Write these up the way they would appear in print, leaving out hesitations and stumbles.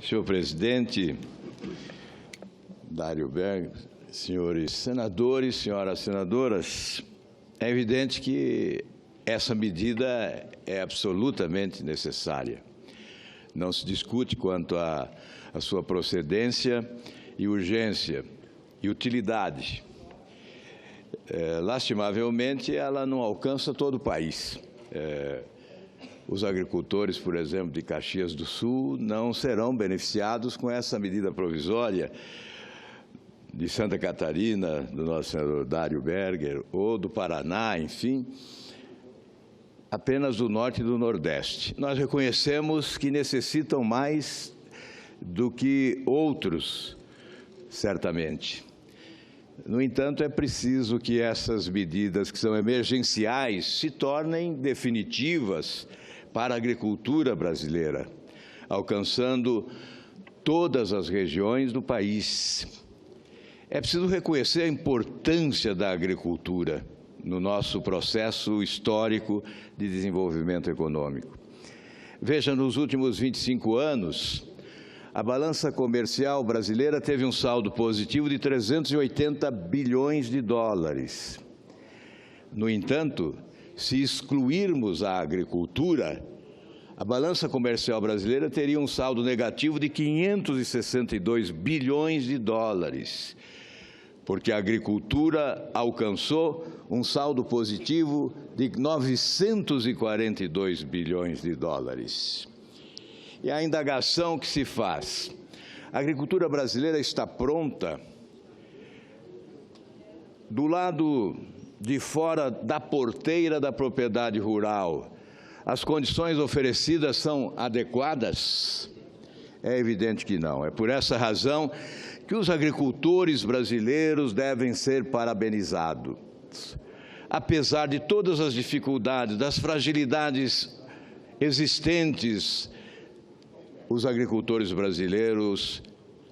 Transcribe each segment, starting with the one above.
Senhor presidente, Dário Berg, senhores senadores, senhoras senadoras, é evidente que essa medida é absolutamente necessária. Não se discute quanto à sua procedência e urgência e utilidade. Lastimavelmente, ela não alcança todo o país. Os agricultores, por exemplo, de Caxias do Sul, não serão beneficiados com essa medida provisória de Santa Catarina, do nosso senador Dário Berger, ou do Paraná, enfim, apenas do Norte e do Nordeste. Nós reconhecemos que necessitam mais do que outros, certamente. No entanto, é preciso que essas medidas que são emergenciais se tornem definitivas para a agricultura brasileira, alcançando todas as regiões do país. É preciso reconhecer a importância da agricultura no nosso processo histórico de desenvolvimento econômico. Veja, nos últimos 25 anos, a balança comercial brasileira teve um saldo positivo de 380 bilhões de dólares. No entanto, se excluirmos a agricultura, a balança comercial brasileira teria um saldo negativo de 562 bilhões de dólares, porque a agricultura alcançou um saldo positivo de 942 bilhões de dólares. E a indagação que se faz: a agricultura brasileira está pronta? Do lado de fora da porteira da propriedade rural, as condições oferecidas são adequadas? É evidente que não. É por essa razão que os agricultores brasileiros devem ser parabenizados. Apesar de todas as dificuldades, das fragilidades existentes, os agricultores brasileiros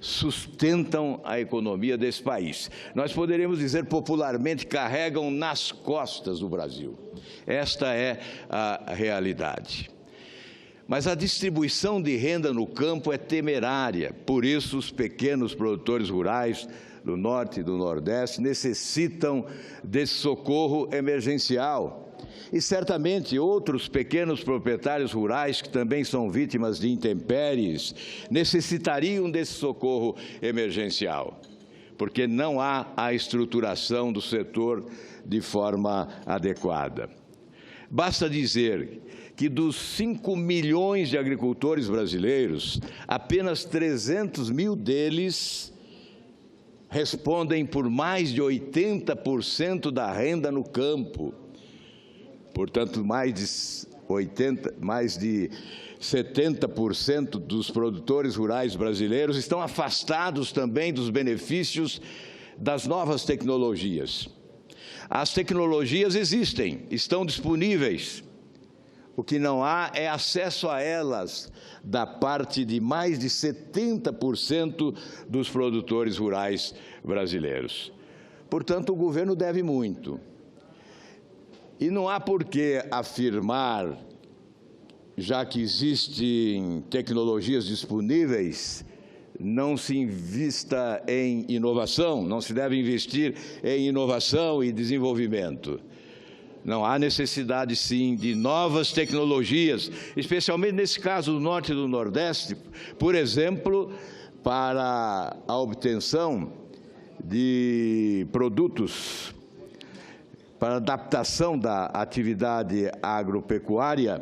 sustentam a economia desse país. Nós poderíamos dizer popularmente, carregam nas costas o Brasil. Esta é a realidade. Mas a distribuição de renda no campo é temerária, por isso os pequenos produtores rurais do Norte e do Nordeste necessitam desse socorro emergencial. E certamente outros pequenos proprietários rurais que também são vítimas de intempéries necessitariam desse socorro emergencial, porque não há a estruturação do setor de forma adequada. Basta dizer que dos 5 milhões de agricultores brasileiros, apenas 300 mil deles respondem por mais de 80% da renda no campo. Portanto, mais de 70% dos produtores rurais brasileiros estão afastados também dos benefícios das novas tecnologias. As tecnologias existem, estão disponíveis. O que não há é acesso a elas da parte de mais de 70% dos produtores rurais brasileiros. Portanto, o governo deve muito. E não há por que afirmar, já que existem tecnologias disponíveis, não se invista em inovação, não se deve investir em inovação e desenvolvimento. Não há necessidade, sim, de novas tecnologias, especialmente nesse caso do Norte e do Nordeste, por exemplo, para a obtenção de produtos, para a adaptação da atividade agropecuária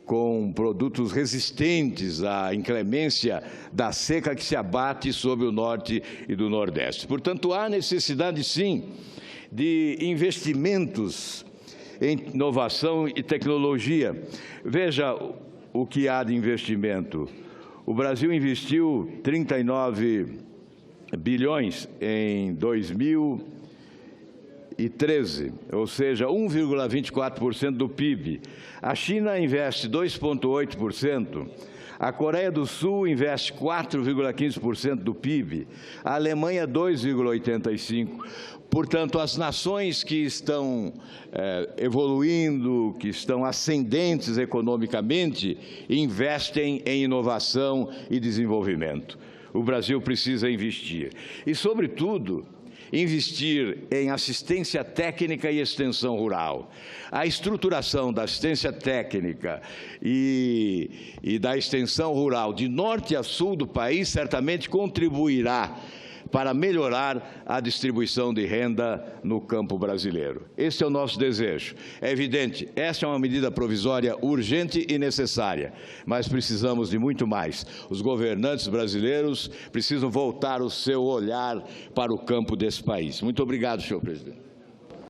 com produtos resistentes à inclemência da seca que se abate sobre o Norte e do Nordeste. Portanto, há necessidade, sim, de investimentos em inovação e tecnologia. Veja o que há de investimento. O Brasil investiu 39 bilhões em 2013, ou seja, 1,24% do PIB. A China investe 2,8%, A Coreia do Sul investe 4,15% do PIB, a Alemanha 2,85%. Portanto, as nações que estão evoluindo, que estão ascendentes economicamente, investem em inovação e desenvolvimento. O Brasil precisa investir. E, sobretudo, investir em assistência técnica e extensão rural. A estruturação da assistência técnica e da extensão rural de norte a sul do país certamente contribuirá para melhorar a distribuição de renda no campo brasileiro. Esse é o nosso desejo. É evidente, esta é uma medida provisória urgente e necessária, mas precisamos de muito mais. Os governantes brasileiros precisam voltar o seu olhar para o campo desse país. Muito obrigado, senhor presidente.